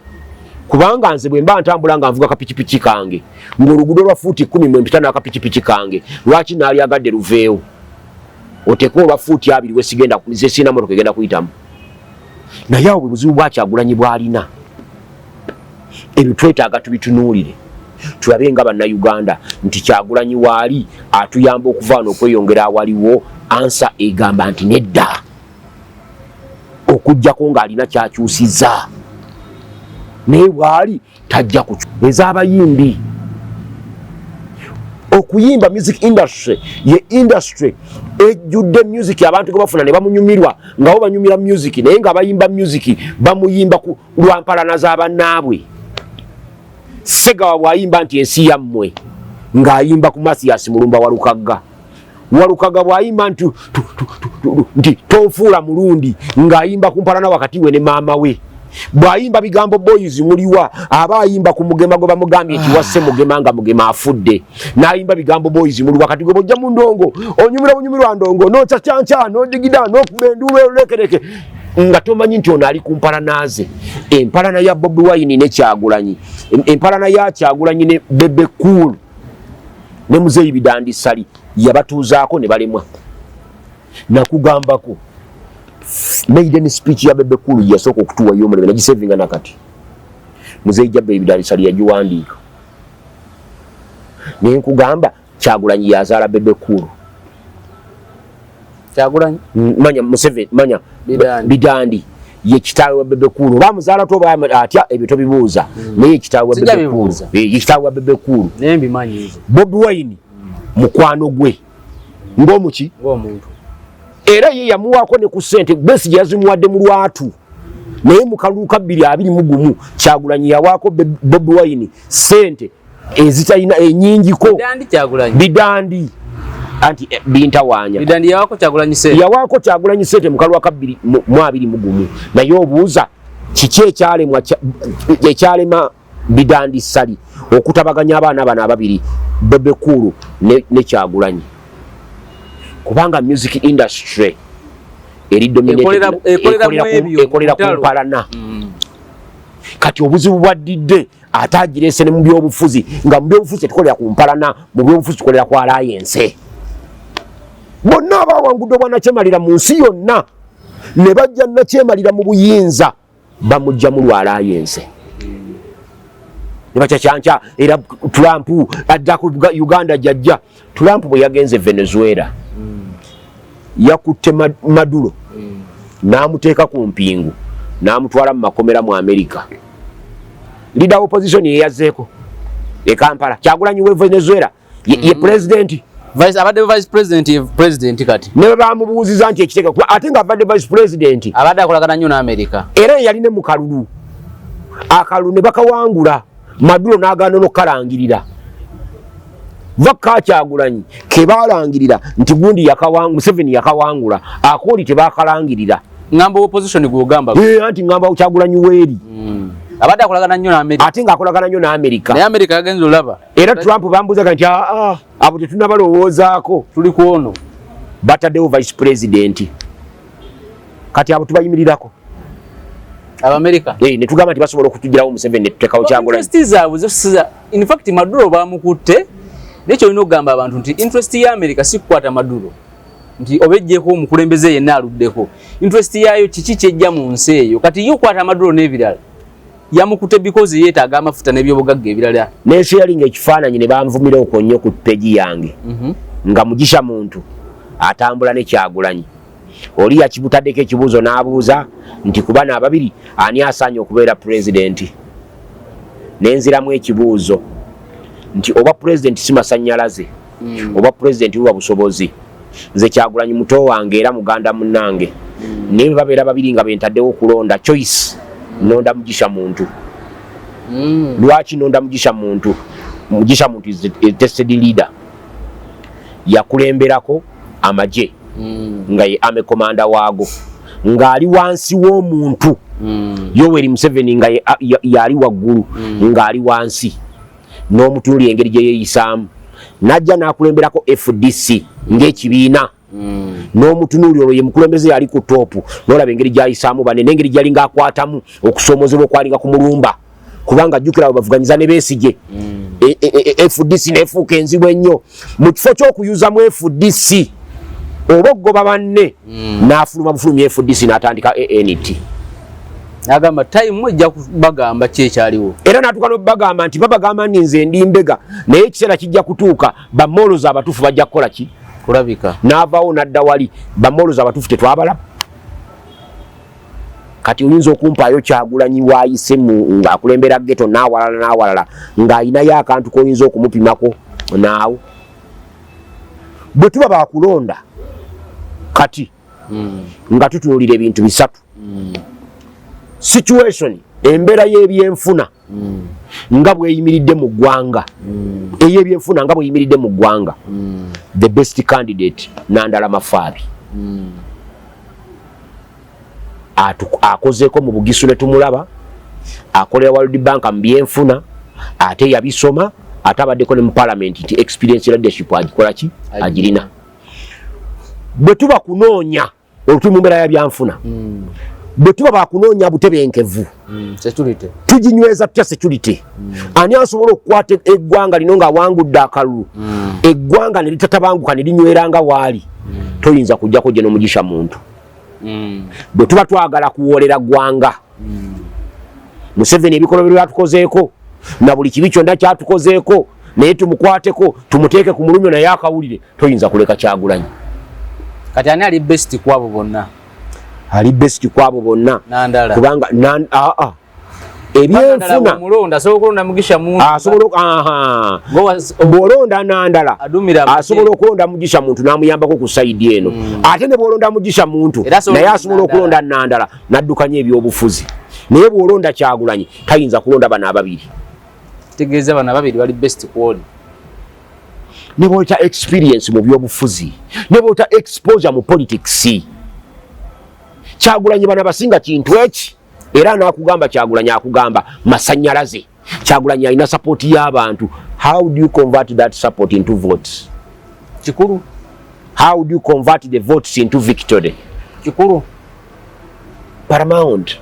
kubanga nze bwe mba ntambula nga nvuga kapikipiki kange ng'oluguudo lwa fuuti 10 mwe mpita n'akapikipiki kange lwaki naali agadde luveewo oteeka olwa fuuti 2 wesigenda ze sina motoka egenda kuyitamu naye awo bwe buzibu bwa Kyagulanyi bw'alina ebyo twetaaga tubitunuulire tulabe nga bannayuganda nti Kyagulanyi waali atuyamba okuvaana okweyongera awaliwo. Ansa egamba nti nedda, okujjako ng'alina kyakyusiza naye waali tajja kukyusa. Ez'abayimbi okuyimba music industry ye industry ejjudde music abantu ge bafuna ne bamunyumirwa ngabo banyumira music naye nga bayimba music bamuyimba ku lwampalana z'abannaabwe. Segawa bwayimba nti ensi yammwe ng'ayimba ku Mathias Mulumba Walukaga bwayimba nti tonfuula mulundi ng'ayimba ku mpalana wakati we ne maama we. Bwayimba bigambo boys muliwa aba ayimba ku Mugema gwe bamugambye nti wasse Mugema nga Mugema afudde n'ayimba bigambo boys muliwa kati gwe bojja mu ndongo onyumira bunyumirwa ndongo no chachancha no digida no kubendule lekereke nga tomanyi nti ono ali ku mpalana ze. Empalana ya Bobi Wine ne Kyagulanyi, empalana ya Kyagulanyi ne Bebe Cool ne Muzeeyi Bidandi Sali yabatuuzaako ne balemwa. Nakugambako maiden speech ya Bebe Cool yasooka okutuwa y'omulebe nagisevinga nakati. Muzeeyi Bidandi Sali yagiwandiika. Naye nkugamba Kyagulanyi yazaala Bebe Cool. Kyagulanyi manya Museveni manya Bidandi ye kitaawe wa Bebe Cool. Bamuzaala to atya ebyo tobibuuza naye kitaawe wa Bebe Cool. Kitaawe wa Bebe Cool naye mbimanyi. Bobi Wine mukwano gwe ng'omuki ng'omuntu era ye yamuwaako ne ku ssente Besigye yazimuwadde mu lwatu naye mu kalulu ka 2021 Kyagulanyi yawaako Bobi Wine ssente ezitalina ennyingiko. Bidandi Kyagulanyi Bidandi anti bintawaanya Bidandi yawaako Kyagulanyi ssente yawaako Kyagulanyi ssente mu kalulu ka 2021 naye obuuza kiki ekyalema Bidandi Sali okutabaganya abaana bano ababiri Bebe Cool ne Kyagulanyi kubanga music industry eri dominated ekolera ku mpalana. Kati obuzibu bwaddidde atagirese ne mu byobufuzi nga mu byobufuzi tukolera ku mpalana mu byobufuzi tukolera ku alliance. Bonna abawangudde Bwannakyemalira mu nsi yonna ne bajja Nnakyemalira mu buyinza bamujja mu alliance. Nebachachancha era Trump adda ku Uganda jajja. Trump bwe yagenze Venezuela yakutte Maduro n'amuteeka ku mpingu n'amutwala mu makomera mu America. Leader opposition yeyazeeko e Kampala. Kyagulanyi we Venezuela ye president abadde vice president kati ne bamubuuziza nti ekiteeka ate nga abadde vice president abadde akolagana nnyo n'America era yaline mu kalulu akalulu ne bakawangula Maduro n'agaana n'okukalangirira. Vaka Kyagulanyi ke balangirira nti gundi Museveni yakawangula akooli tebakalangirira. Ngamba opposition gwogamba anti ngamba Kyagulanyi weeri abadde akolagana nnyo n'America ate ng'akolagana nnyo n'America naye America yagenze olaba era Trump bambuzaga nti abo tetunabalowoozaako tuli ku ono bataddewo vice president kati abo tubayimirirako Abamerica ne tugamba nti basobola okutugirawo Museveni ne tuteekawo Kyagulanyi. Interest zaabwe zosiza in fact Maduro bamukutte nekyo olina okugamba abantu nti interest ya America si kukwata Maduro nti obejjeko omukulembeze yenna aluddeko. Interest yayo kiki kyejja mu nsi eyo kati yo okwata Maduro n'ebirala yamukutte because yeetaaga amafuta n'ebyobugagga ebirala. Nesharinga ekifaananyi ne banvumira okwo nnyo ku peji yange nga Mugisha muntu atambula ne Kyagulanyi. Oli yakibutaddeko ekibuuzo n'abuuza nti ku bano ababiri ani asaanye okubeera president. Nenziramu ekibuuzo nti oba president si masannyalaze oba president wa busobozi. Nze Kyagulanyi muto wange era muganda munnange naye babeera babiri nga bentaddewo okulonda choice nonda Mugisha muntu. Lwaki nonda Mugisha muntu? Mugisha muntu is a tested leader yakulemberako amagye nga ye ame komanda waago ng'ali wansi w'omuntu Yoweri Museveni nga yali waggulu ng'ali wansi n'omutunuulira engeri gye yeeyisaamu. Najja n'akulemberako FDC ng'ekibiina n'omutunuulira olwo ye mukulembeze yali ku toopu n'olaba engeri gy'ayisaamu bane n'engeri gy'ali ng'akwatamu okusoomozebwa okwalinga ku mulumba kubanga jjukira bavuganyiza ne Besigye. FDC n'efuuka enzibu ennyo mu kifo ky'okuyuzamu FDC oba oggoba banne n'afuluma bufulumya FDC n'atandika ANT. Nagamba time ejja kubagamba kyekyaliwo. Era natuka no bagamba nti babagamba nze ndi mbega naye ekiseera kijja kutuuka bamoloza abatuufu bajja kukola ki? Kulabika. N'avaawo n'adda wali bamoloza abatuufu tetwabalaba. Kati oyinza okumpaayo Kyagulanyi waayise ng'akulembera ghetto n'awalala ng'ayinayo akantu k'oyinza okumupimako naawo. Bwe tuba baakulonda kati nga tutunuulira ebintu bisatu. Situation embeera y'ebyenfuna nga bweyimiridde mu ggwanga ey'ebyenfuna nga bweyimiridde mu ggwanga the best candidate Nandala Mafaabi akozeeko mu Bugisu ne tumulaba akolera World Bank mu byenfuna ate yabisoma ate abaddeko ne mu parliament nti experience leadership agikola ki agirina. Bwe tuba kunoonya olutuli mu mbeera ya byanfuna bwe tuba bakunoonya butebenkevu security tuginyweza tutya security ani asobola okukwata eggwanga lino nga wangudde akalulu eggwanga ne litatabanguka ne linyweranga waali toyinza kujjako gye n'omugisha muntu. Bwe tuba twagala kuwoolera ggwanga Museveni ebikolwa bye byatukozeeko na buli kibi kyonna kyatukozeeko naye tumukwateko tumuteeke ku mulumyo naye akawulire toyinza kuleka Kyagulanyi. Kati ani ali best kwabo bonna? Ali best kwabo bonna Nandala kubanga ebyenfuna mulonda sokulonda Mugisha muntu asobola bwolonda Nandala asobola okulonda Mugisha muntu n'amuyambako ku side eno ate ne bwolonda Mugisha muntu naye asobola okulonda Nandala n'addukanya ebyobufuzi naye bwolonda Kyagulanyi tayinza kulonda bana ababiri. Tegeeza bana ababiri bali best kwoli. Ne bwota experience mu byobufuzi ne bwota exposure mu politics Kyagulanyi bana basinga kintu eki era nakugamba Kyagulanyi akugamba masannyalaze. Kyagulanyi alina support y'abantu. How do you convert that support into votes? Kikuru. How do you convert the votes into victory? Kikuru. Paramount.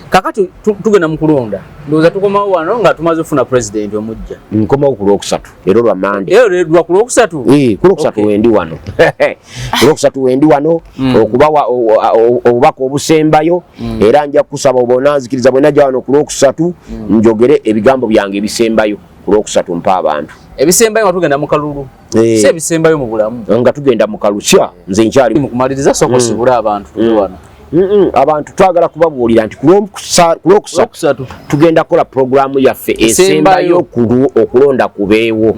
Kakati tugenda mu kulonda ndoza tukomawo wano nga tumaze ofuna president omujja. Nkomawo ku Lwokusatu leero lwa Monday. Lwa ku Lwokusatu? Ku Lwokusatu wendi wano. Ku Lwokusatu wendi wano okubawa obubaka obusembayo era nja kusaba obonanzikiriza bwe najja wano ku Lwokusatu njogere ebigambo byange ebisembayo ku Lwokusatu mpa abantu. Ebisembayo nga tugenda mu kalulu. Se ebisembayo mu bulamu. Nga tugenda mu kalukya nze nkyali mu kumaliriza soko sibula abantu tuli wano. Abantu twagala kubabuulira nti ku Lwokusatu tugenda kola programu yaffe esembayo okulonda kubeewo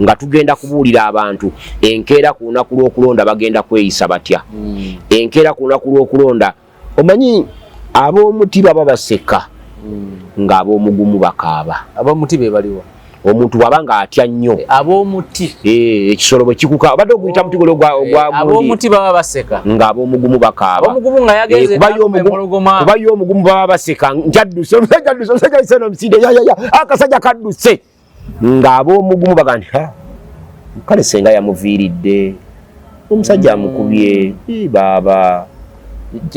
nga tugenda kubuulira abantu enkeera ku lunaku lw'okulonda bagenda kweyisa batya. Enkeera ku lunaku lw'okulonda omanyi ab'omuti baba baseka nga ab'omugumu bakaaba. Ab'omuti be baliwa? Omuntu wabanga atya nnyo ab'omuti ekisolo bwe kikuka obadde oguyita muti gole gwa ab'omuti baba baseka nga ab'omugumu bakaaba. Omugumu nga yagenze kuba y'omugumu baba baseka njadduse omusajja iseno musinde akasajja kadduse nga ab'omugumu baga nti kale senga yamuviiridde omusajja amukubye baaba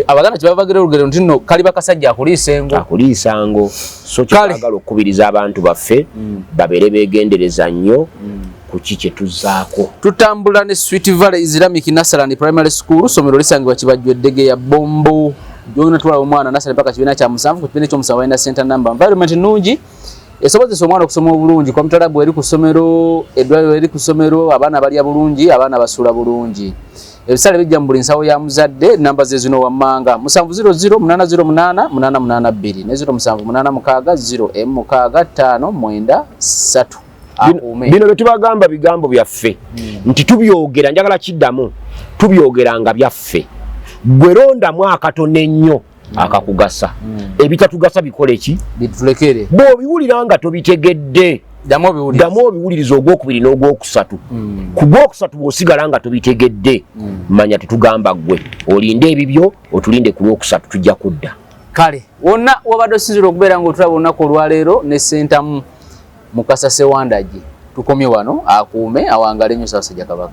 abaganda kibavagira olugero nti nno kali bakasajja akuliisa ngo so kyagala okukubiriza abantu baffe babeere beegendereza nnyo ku ki kye tuzzaako. Tutambula ne Sweet Valley Islamic Nursery Primary School somero lisangibwa Kibajju Eddege ya Bombo jona twala omwana nasale paka kibiina kya musanvu ku kibiina ky'omusanvu alina center number environment nungi esobozesa omwana okusoma obulungi kwa mutalabu eri ku ssomero eddwaliro eri ku ssomero abaana balya bulungi abaana basuula bulungi. Ebisale bijja mu buli nsawo ya muzadde namba ze zino wammanga 700-808-882 ne 0786-0M6-593. Bino betubagamba bigambo byaffe nti tubyogera njagala kiddamu tubyogeranga byaffe gwe rondamu akatono ennyo akakugasa ebitatugasa bikole ki bitulekere bw'obiwulira nga tobitegedde damu obiwuliriza ogwokubiri n'ogwokusatu ku gwokusatu bw'osigala nga tobitegedde manya tetugamba ggwe olinde ebibyo otulinde ku lwokusatu tujja kudda. Kale wonna wabadde osinzira okubeera ng'otulaba olunaku olwaleero ne Sentamu Mukasa Sewandagi tukomye wano akuume awangale nnyo Ssaabasajja Kabaka.